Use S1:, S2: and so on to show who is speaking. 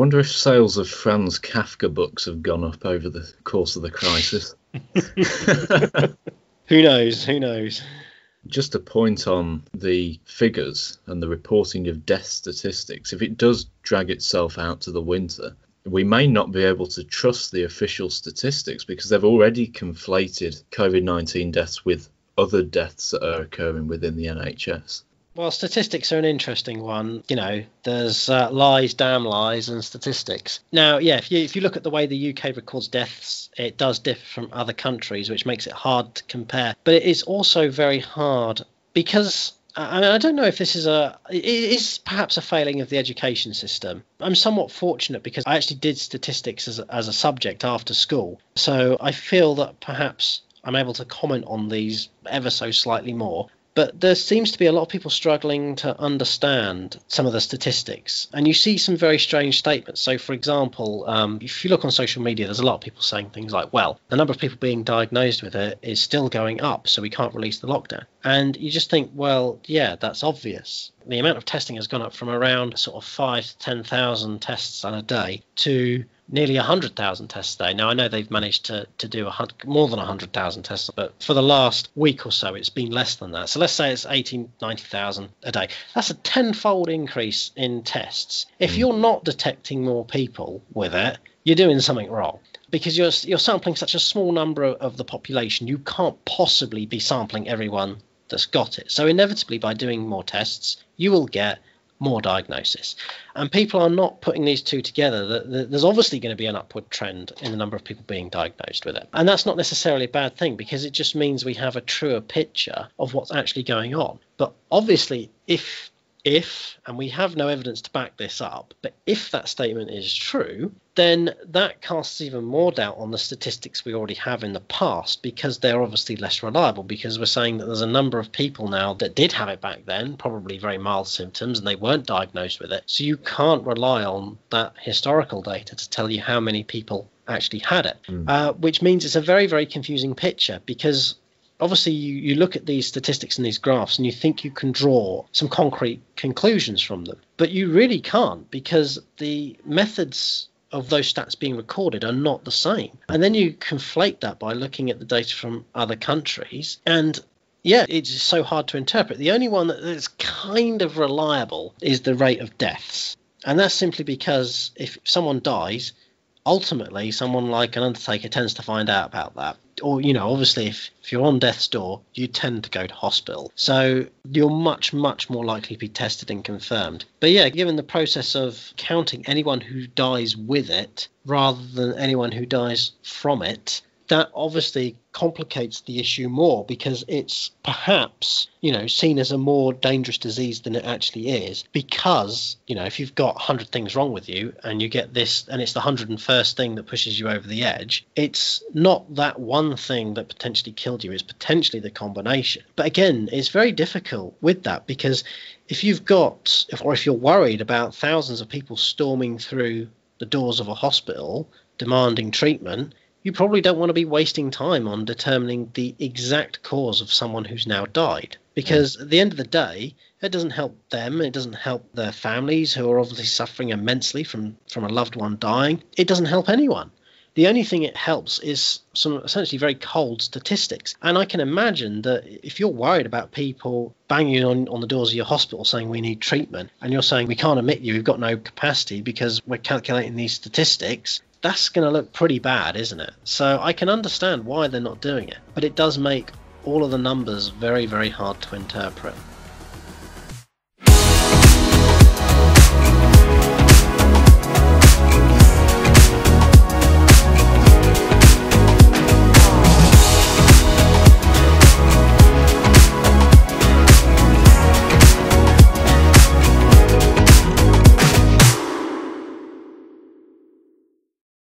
S1: wonder if sales of Franz Kafka books have gone up over the course of the crisis.
S2: Who knows? Who knows?
S1: Just a point on the figures and the reporting of death statistics. If it does drag itself out to the winter, we may not be able to trust the official statistics because they've already conflated COVID-19 deaths with other deaths that are occurring within the NHS.
S2: Well, statistics are an interesting one. You know, there's lies, damn lies, and statistics. Now, yeah, if you look at the way the UK records deaths, it does differ from other countries, which makes it hard to compare. But it is also very hard because I don't know if this is it is perhaps a failing of the education system. I'm somewhat fortunate because I actually did statistics as a subject after school. So I feel that perhaps I'm able to comment on these ever so slightly more. But there seems to be a lot of people struggling to understand some of the statistics. And you see some very strange statements. So, for example, if you look on social media, there's a lot of people saying things like, well, the number of people being diagnosed with it is still going up, so we can't release the lockdown. And you just think, well, yeah, that's obvious. The amount of testing has gone up from around sort of 5,000 to 10,000 tests a day to nearly 100,000 tests a day. Now, I know they've managed to do more than 100,000 tests, but for the last week or so, it's been less than that. So let's say it's 80,000, 90,000 a day. That's a tenfold increase in tests. If you're not detecting more people with it, you're doing something wrong. Because you're sampling such a small number of the population, you can't possibly be sampling everyone that's got it. So inevitably, by doing more tests, you will get more diagnosis. And people are not putting these two together. There's obviously going to be an upward trend in the number of people being diagnosed with it. And that's not necessarily a bad thing because it just means we have a truer picture of what's actually going on. But obviously, if, and we have no evidence to back this up, but if that statement is true, then that casts even more doubt on the statistics we already have in the past because they're obviously less reliable, because we're saying that there's a number of people now that did have it back then, probably very mild symptoms, and they weren't diagnosed with it. So you can't rely on that historical data to tell you how many people actually had it, which means it's a very, very confusing picture because obviously, you look at these statistics and these graphs and you think you can draw some concrete conclusions from them, but you really can't because the methods of those stats being recorded are not the same. And then you conflate that by looking at the data from other countries. And yeah, it's so hard to interpret. The only one that's kind of reliable is the rate of deaths. And that's simply because if someone dies, ultimately someone like an undertaker tends to find out about that. Or, you know, obviously if you're on death's door, you tend to go to hospital. So you're much, much more likely to be tested and confirmed. But yeah, given the process of counting anyone who dies with it rather than anyone who dies from it, that obviously complicates the issue more because it's perhaps, you know, seen as a more dangerous disease than it actually is because, you know, if you've got 100 things wrong with you and you get this and it's the 101st thing that pushes you over the edge, it's not that one thing that potentially killed you, it's potentially the combination. But again, it's very difficult with that because if you've got, if you're worried about thousands of people storming through the doors of a hospital demanding treatment, you probably don't want to be wasting time on determining the exact cause of someone who's now died. Because at the end of the day, it doesn't help them, it doesn't help their families who are obviously suffering immensely from a loved one dying. It doesn't help anyone. The only thing it helps is some essentially very cold statistics. And I can imagine that if you're worried about people banging on the doors of your hospital saying we need treatment, and you're saying we can't admit you, we've got no capacity because we're calculating these statistics, that's going to look pretty bad, isn't it? So I can understand why they're not doing it, but it does make all of the numbers very, very hard to interpret.